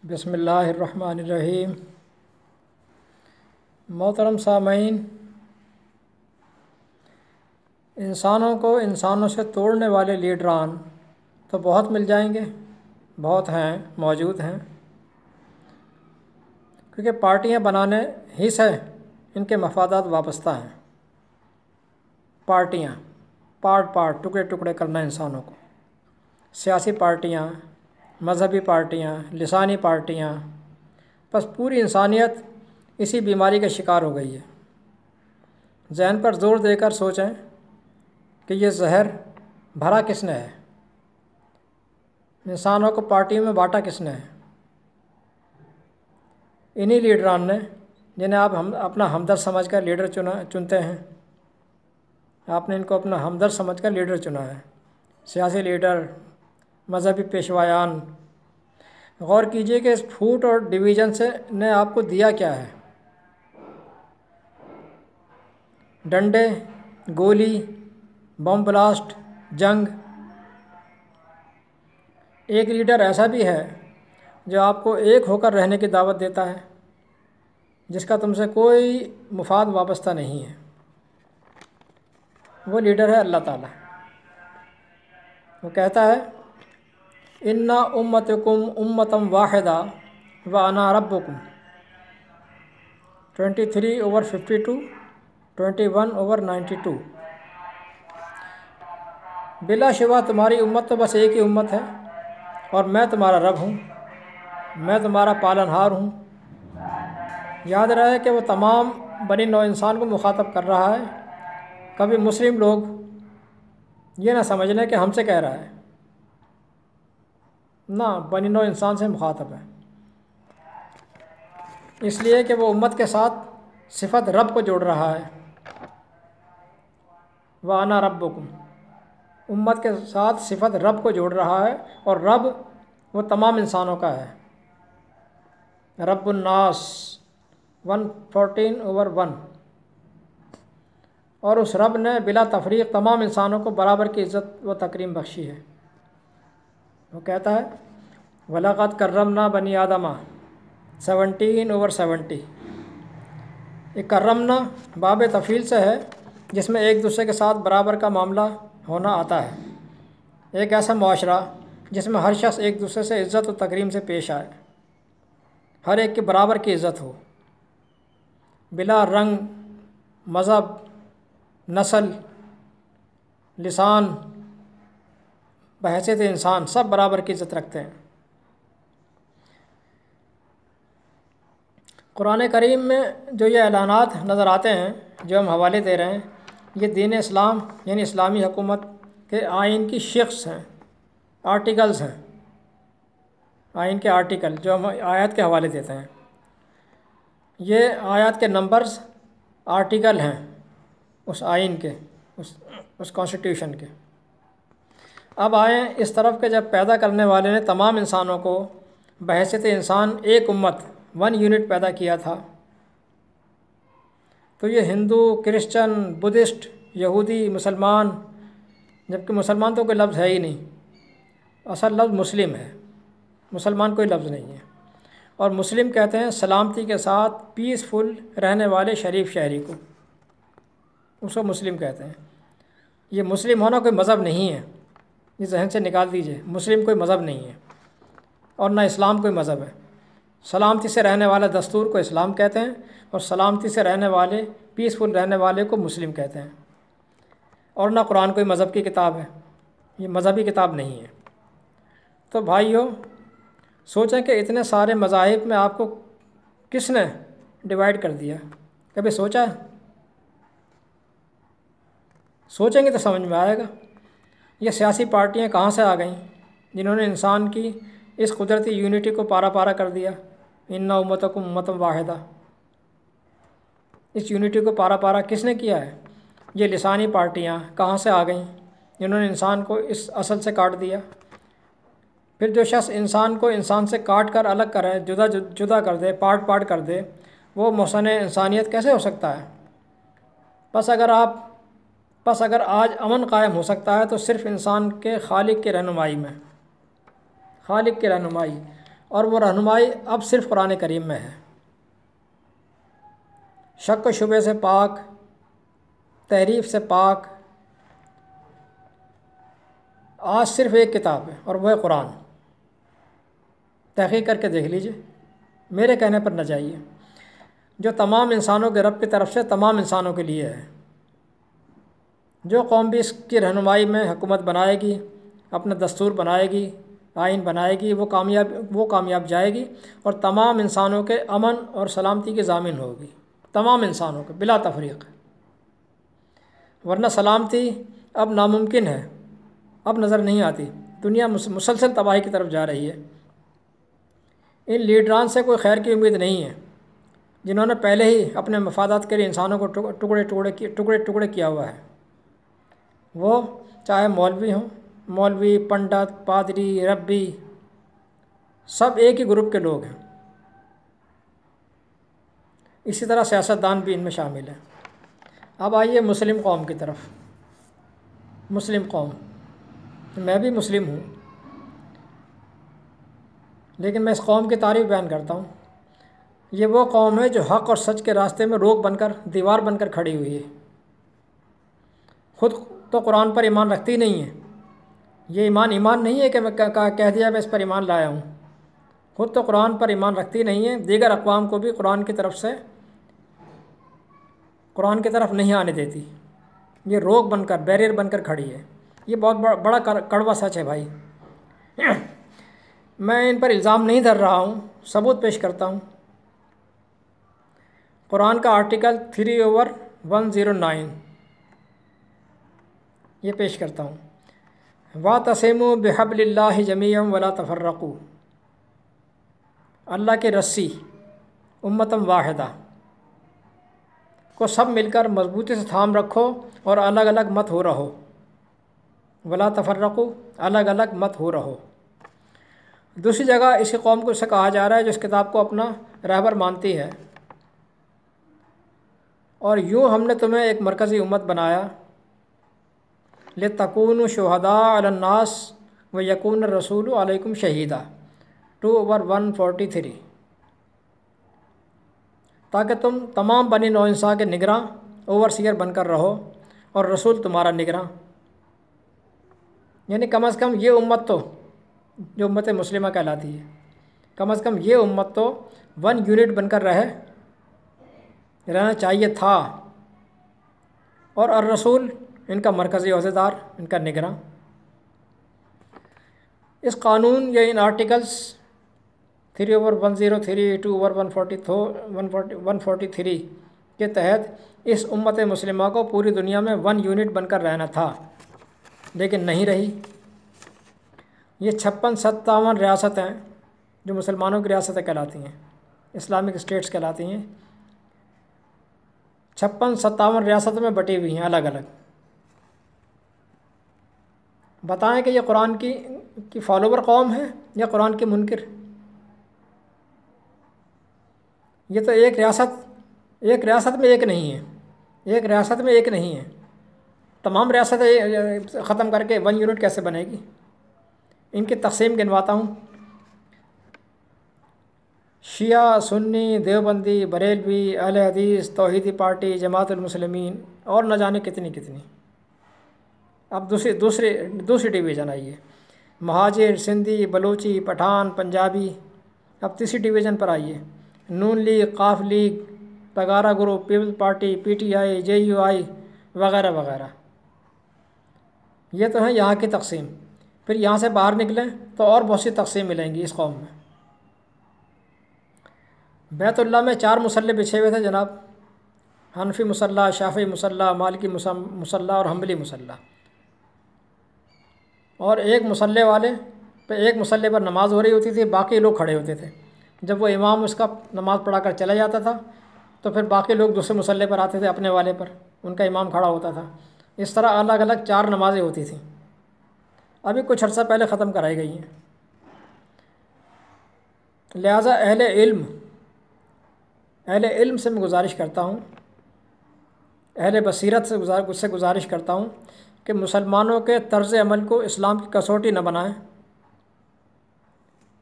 بسم اللہ الرحمن الرحیم۔ محترم سامعین، انسانوں کو انسانوں سے توڑنے والے لیڈران تو بہت مل جائیں گے، بہت ہیں، موجود ہیں، کیونکہ پارٹیاں بنانے ہی سے ان کے مفادات وابستہ ہیں۔ پارٹیاں پارٹ ٹکڑے ٹکڑے کرنا انسانوں کو، سیاسی پارٹیاں، مذہبی پارٹیاں، لسانی پارٹیاں، بس پوری انسانیت اسی بیماری کا شکار ہو گئی ہے۔ ذہن پر زور دے کر سوچیں کہ یہ زہر بھرا کس نے ہے، انسانوں کو پارٹیوں میں بانٹا کس نے ہے؟ انہی لیڈران نے، جنہیں آپ اپنا ہمدرد سمجھ کر لیڈر چنتے ہیں۔ آپ نے ان کو اپنا ہمدرد سمجھ کر لیڈر چنا ہے، سیاسی لیڈر، مذہبی پیشوایان۔ غور کیجئے کہ اس پھوٹ اور ڈویژن نے آپ کو دیا کیا ہے؟ ڈنڈے، گولی، بم بلاسٹ، جنگ۔ ایک لیڈر ایسا بھی ہے جو آپ کو ایک ہو کر رہنے کی دعوت دیتا ہے، جس کا تم سے کوئی مفاد وابستہ نہیں ہے۔ وہ لیڈر ہے اللہ تعالیٰ۔ وہ کہتا ہے اِنَّ أُمَّتُكُمْ أُمَّةً وَاحِدَةً وَأَنَا رَبُّكُمْ، 23/52، 21/92۔ بلا شبہ تمہاری امت تو بس ایک ہی امت ہے، اور میں تمہارا رب ہوں، میں تمہارا پالنہار ہوں۔ یاد رہے کہ وہ تمام بنی نوع انسان کو مخاطب کر رہا ہے۔ کبھی مسلم لوگ یہ نہ سمجھ لیں کہ ہم سے کہہ رہا ہے، نہ، بنی نوع انسان سے مخاطب ہے، اس لیے کہ وہ امت کے ساتھ صفت رب کو جوڑ رہا ہے۔ وَأَنَا رَبُّكُمْ، امت کے ساتھ صفت رب کو جوڑ رہا ہے، اور رب وہ تمام انسانوں کا ہے۔ رب الناس 114/1۔ اور اس رب نے بلا تفریق تمام انسانوں کو برابر کی عزت و تکریم بخشی ہے۔ وہ کہتا ہے وَلَقَدْ كَرَّمْنَا بَنِي آدَمَ 17/70۔ یہ کرمنا باب تفعیل سے ہے، جس میں ایک دوسرے کے ساتھ برابر کا معاملہ ہونا آتا ہے۔ ایک ایسا معاشرہ جس میں ہر شخص ایک دوسرے سے عزت و تکریم سے پیش آئے، ہر ایک کے برابر کی عزت ہو، بلا رنگ، مذہب، نسل، لسان، بحیثیت انسان سب برابر کی عزت رکھتے ہیں۔ قرآن کریم میں جو یہ اعلانات نظر آتے ہیں، جو ہم حوالے دے رہے ہیں، یہ دین اسلام یعنی اسلامی حکومت کے آئین کی شقس ہیں، آرٹیکلز ہیں، آئین کے آرٹیکل جو ہم آیات کے حوالے دیتے ہیں۔ یہ آیات کے نمبرز آرٹیکل ہیں اس آئین کے، اس کانسٹیٹیوشن کے۔ اب آئیں اس طرف کہ جب پیدا کرنے والے نے تمام انسانوں کو بحیثیت انسان ایک امت، 1 یونٹ پیدا کیا تھا، تو یہ ہندو، کرسچن، بدھسٹ، یہودی، مسلمان، جبکہ مسلمان تو کوئی لفظ ہے ہی نہیں، اصل لفظ مسلم ہے، مسلمان کوئی لفظ نہیں ہے۔ اور مسلم کہتے ہیں سلامتی کے ساتھ پیسفل رہنے والے شریف شہری کو، اس کو مسلم کہتے ہیں۔ یہ مسلم ہونا کوئی مذہب نہیں ہے، یہ ذہن سے نکال دیجئے، مسلم کوئی مذہب نہیں ہے، اور نہ اسلام کوئی مذہب ہے۔ سلامتی سے رہنے والا دستور کو اسلام کہتے ہیں، اور سلامتی سے رہنے والے، پیسفل رہنے والے کو مسلم کہتے ہیں۔ اور نہ قرآن کوئی مذہب کی کتاب ہے، یہ مذہبی کتاب نہیں ہے۔ تو بھائیو، سوچیں کہ اتنے سارے مذاہب میں آپ کو کس نے ڈیوائیڈ کر دیا؟ کبھی سوچا ہے؟ سوچیں گے تو سمجھ میں آئے گا۔ یہ سیاسی پارٹیاں کہاں سے آ گئیں جنہوں نے انسان کی اس قدرتی یونٹی کو پارا پارا کر دیا؟ اِنَّ أُمَّتَكُمْ أُمَّةً وَاحِدَةً، اس یونٹی کو پارا پارا کس نے کیا ہے؟ یہ لسانی پارٹیاں کہاں سے آ گئیں جنہوں نے انسان کو اس اصل سے کاٹ دیا؟ پھر جو شخص انسان کو انسان سے کاٹ کر الگ کرے، جدا کر دے، پارٹ کر دے، وہ محسن انسانیت کیسے ہو سکتا ہے؟ بس اگر آج امن قائم ہو سکتا ہے تو صرف انسان کے خالق کی رہنمائی میں، خالق کی رہنمائی اور وہ رہنمائی اب صرف قرآن کریم میں ہے۔ شک و شبے سے پاک، تحریف سے پاک، آج صرف ایک کتاب ہے اور وہ ہے قرآن۔ تحقیق کر کے دیکھ لیجئے، میرے کہنے پر نہ جائیے، جو تمام انسانوں کے رب کی طرف سے تمام انسانوں کے لیے ہے۔ جو قوم بھی اس کی رہنمائی میں حکومت بنائے گی، اپنا دستور بنائے گی، آئین بنائے گی، وہ کامیاب جائے گی اور تمام انسانوں کے امن اور سلامتی کی ضامن ہوگی، تمام انسانوں کے بلا تفریق۔ ورنہ سلامتی اب ناممکن ہے، اب نظر نہیں آتی، دنیا مسلسل تباہی کی طرف جا رہی ہے۔ ان لیڈران سے کوئی خیر کی امید نہیں ہے، جنہوں نے پہلے ہی اپنے مفادات کے لیے انسانوں کو ٹکڑے کیا ہوا ہے۔ وہ چاہے مولوی ہوں، مولوی، پنڈت، پادری، ربی، سب ایک ہی گروپ کے لوگ ہیں۔ اسی طرح سیاستدان بھی ان میں شامل ہیں۔ اب آئیے مسلم قوم کی طرف۔ مسلم قوم، میں بھی مسلم ہوں، لیکن میں اس قوم کی تعریف بیان کرتا ہوں۔ یہ وہ قوم ہے جو حق اور سچ کے راستے میں روک بن کر، دیوار بن کر کھڑی ہوئی ہے۔ خود تو قرآن پر ایمان رکھتی نہیں ہے۔ یہ ایمان نہیں ہے کہ میں کہہ دیا میں اس پر ایمان لایا ہوں۔ خود تو قرآن پر ایمان رکھتی نہیں ہے، دیگر اقوام کو بھی قرآن کی طرف نہیں آنے دیتی۔ یہ روک بن کر، بیریئر بن کر کھڑی ہے۔ یہ بہت بڑا کڑوا سچ ہے بھائی۔ میں ان پر الزام نہیں دھر رہا ہوں، ثبوت پیش کرتا ہوں۔ قرآن کا آرٹیکل 3/109 یہ پیش کرتا ہوں۔ وَاعْتَصِمُوا بِحَبْلِ اللَّهِ جَمِيعًا وَلَا تَفَرَّقُوا۔ اللہ کی رسی، امتم واحدہ کو سب مل کر مضبوطی سے تھام رکھو اور الگ الگ مت ہو رہو۔ ولا تفرقوا، الگ الگ مت ہو رہو۔ دوسری جگہ اسی قوم کو اسے کہا جا رہا ہے جو اس کتاب کو اپنا رہبر مانتی ہے۔ اور یوں ہم نے تمہیں ایک مرکزی امت بنایا، لِتَكُونُوا شُهَدَاءَ عَلَى النَّاسِ وَيَكُونَ الرَّسُولُ عَلَيْكُمْ شَهِيدًا 2/143، تاکہ تم تمام بنی نوع انسان کے نگراں، اوورسیئر بن کر رہو اور رسول تمہارا نگراں۔ یعنی کم از کم یہ امت تو، جو امت مسلمہ کہلاتی ہے، کم از کم یہ امت تو 1 یونٹ بن کر رہنا چاہیے تھا، اور الرسول ان کا مرکزی عہدیدار، ان کا نگراں۔ اس قانون یا ان آرٹیکلس 3/103، 2/143 کے تحت اس امت مسلمہ کو پوری دنیا میں 1 یونٹ بن کر رہنا تھا، لیکن نہیں رہی۔ یہ 56-57 ریاستیں جو مسلمانوں کی ریاستیں کہلاتی ہیں، اسلامک اسٹیٹس کہلاتی ہیں، 56-57 ریاستوں میں بٹی ہوئی ہیں الگ الگ۔ بتائیں کہ یہ قرآن کی فالوور قوم ہے یا قرآن کی منکر؟ یہ تو ایک ریاست میں ایک نہیں ہے، ایک ریاست میں ایک نہیں ہے، تمام ریاستیں ختم کر کے 1 یونٹ کیسے بنے گی؟ ان کی تقسیم گنواتا ہوں۔ شیعہ، سنی، دیوبندی، بریلوی، اہل حدیث، توحیدی پارٹی، جماعت المسلمین، اور نہ جانے کتنی۔ اب دوسری ڈویژن آئیے، مہاجر، سندھی، بلوچی، پٹھان، پنجابی۔ اب تیسری ڈویژن پر آئیے، Noon League, Qaaf League, Pagara group, Peoples Party, PTI، JUI وغیرہ وغیرہ۔ یہ تو ہے یہاں کی تقسیم۔ پھر یہاں سے باہر نکلیں تو اور بہت سی تقسیم ملیں گی اس قوم میں۔ بیت اللہ میں 4 مصلی بچھے ہوئے تھے جناب، حنفی مصلی، شافعی مصلی، مالکی مصلی اور حنبلی مصلی۔ اور ایک مصلی پر نماز ہو رہی ہوتی تھی، باقی لوگ کھڑے ہوتے تھے۔ جب وہ امام اس کا نماز پڑھا کر چلا جاتا تھا تو پھر باقی لوگ دوسرے مصلی پر آتے تھے، اپنے والے پر، ان کا امام کھڑا ہوتا تھا۔ اس طرح الگ الگ 4 نمازیں ہوتی تھیں، ابھی کچھ عرصہ پہلے ختم کرائی گئی ہیں۔ لہٰذا اہل علم سے میں گزارش کرتا ہوں، اہل بصیرت سے گزارش کرتا ہوں کہ مسلمانوں کے طرز عمل کو اسلام کی کسوٹی نہ بنائیں۔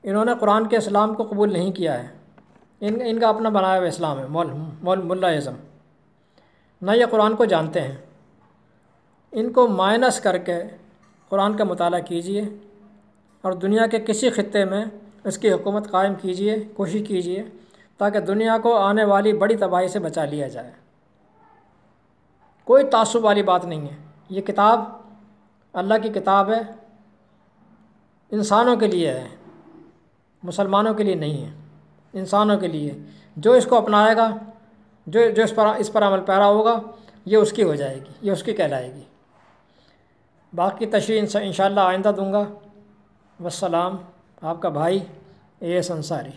انہوں نے قرآن کے اسلام کو قبول نہیں کیا ہے، ان کا اپنا بنایا ہوا اسلام ہے، ملا ازم، نہ یہ قرآن کو جانتے ہیں۔ ان کو مائنس کر کے قرآن کا مطالعہ کیجئے اور دنیا کے کسی خطے میں اس کی حکومت قائم کیجئے، کوشش کیجئے تاکہ دنیا کو آنے والی بڑی تباہی سے بچا لیا جائے۔ کوئی تعصب والی بات نہیں ہے، یہ کتاب اللہ کی کتاب ہے، انسانوں کے لیے ہے، مسلمانوں کے لیے نہیں ہے، انسانوں کے لیے۔ جو اس کو اپنائے گا، جو اس پر عمل پیرا ہوگا، یہ اس کی ہو جائے گی، یہ اس کی کہلائے گی۔ باقی تشریح انشاءاللہ آئندہ دوں گا۔ والسلام، آپ کا بھائی اے ایس انصاری۔